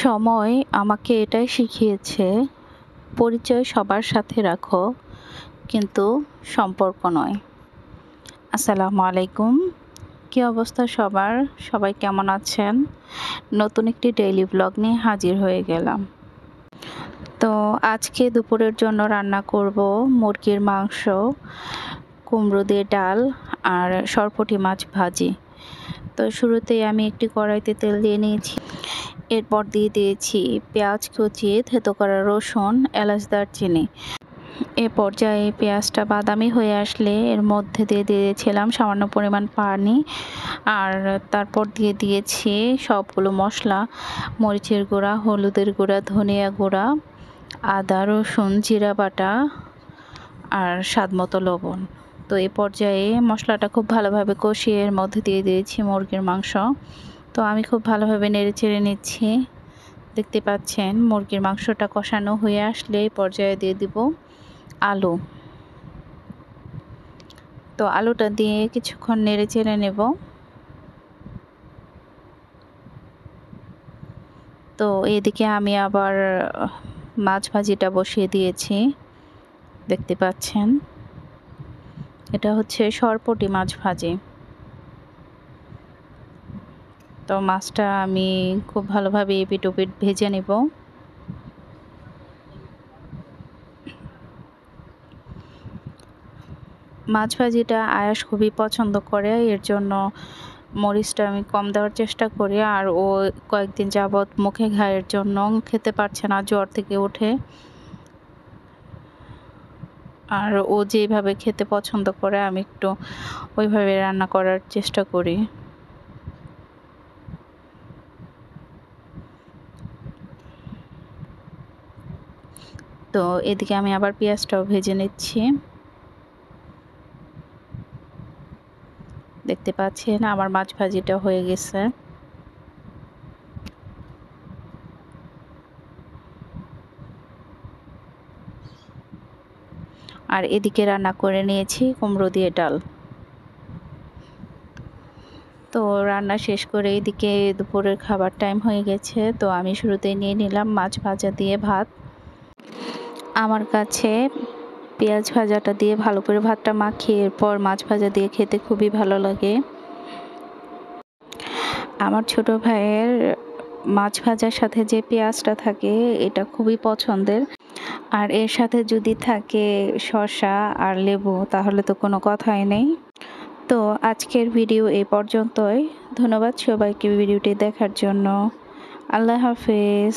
সময় আমাকে এটাই শিখিয়েছে, পরিচয় সবার সাথে রাখো, কিন্তু সম্পর্ক নয়। আসসালামু আলাইকুম। কী অবস্থা সবার? সবাই কেমন আছেন? নতুন একটি ডেইলি ব্লগ নিয়ে হাজির হয়ে গেলাম। তো আজকে দুপুরের জন্য রান্না করব মুরগির মাংস, কুমড়ো দিয়ে ডাল আর সরপুঁটি মাছ ভাজি। তো শুরুতেই আমি একটি কড়াইতে তেল দিয়ে নিয়েছি। এরপর দিয়ে দিয়েছি পেঁয়াজ কুচি, থেতো করা রসুন, এলাচ, দারচিনি। এ পর্যায়ে পেঁয়াজটা বাদামি হয়ে আসলে এর মধ্যে দিয়ে দিয়েছিলাম সামান্য পরিমাণ পানি, আর তারপর দিয়ে দিয়েছি সবগুলো মশলা: মরিচের গুঁড়া, হলুদের গুঁড়া, ধনিয়া গুঁড়া, আদা, রসুন, জিরা বাটা আর স্বাদমতো লবণ। তো এই পর্যায়ে মশলাটা খুব ভালোভাবে কষিয়ে এর মধ্যে দিয়ে দিয়েছি মুরগির মাংস। তো আমি খুব ভালোভাবে নেড়ে চেড়ে নিচ্ছি। দেখতে পাচ্ছেন মুরগির মাংসটা কষানো হয়ে আসলে এই পর্যায়ে দিয়ে দিব আলু। তো আলুটা দিয়ে কিছুক্ষণ নেড়ে চেড়ে নেব। তো এদিকে আমি আবার মাছ ভাজিটা বসিয়ে দিয়েছি। দেখতে পাচ্ছেন এটা হচ্ছে সরপুঁটি মাছ ভাজি। তো মাছটা আমি খুব ভালোভাবে এপিট ওপিট ভেজে নেব। মাছ ভাজিটা আয়াস খুবই পছন্দ করে, এর জন্য মরিচটা আমি কম দেওয়ার চেষ্টা করি। আর ও কয়েকদিন যাবৎ মুখে ঘায়ের জন্য খেতে পারছে না, জ্বর থেকে উঠে। আর ও যেভাবে খেতে পছন্দ করে আমি একটু ওইভাবে রান্না করার চেষ্টা করি। তো এদিকে আমি আবার পেঁয়াজটাও ভেজে নিচ্ছি। দেখতে পাচ্ছেন আমার মাছ ভাজিটা হয়ে গেছে। আর এদিকে রান্না করে নিয়েছি কুমড়ো দিয়ে ডাল। তো রান্না শেষ করে এদিকে দুপুরের খাবার টাইম হয়ে গেছে। তো আমি শুরুতেই নিয়ে নিলাম মাছ ভাজা দিয়ে ভাত। আমার কাছে পেঁয়াজ ভাজাটা দিয়ে ভালো করে ভাতটা মাখিয়ে এরপর মাছ ভাজা দিয়ে খেতে খুবই ভালো লাগে। আমার ছোট ভাইয়ের মাছ ভাজার সাথে যে পেঁয়াজটা থাকে এটা খুবই পছন্দের, আর এর সাথে যদি থাকে শসা আর লেবু তাহলে তো কোনো কথাই নেই। তো আজকের ভিডিও এই পর্যন্তই। ধন্যবাদ সবাইকে ভিডিওটি দেখার জন্য। আল্লাহ হাফেজ।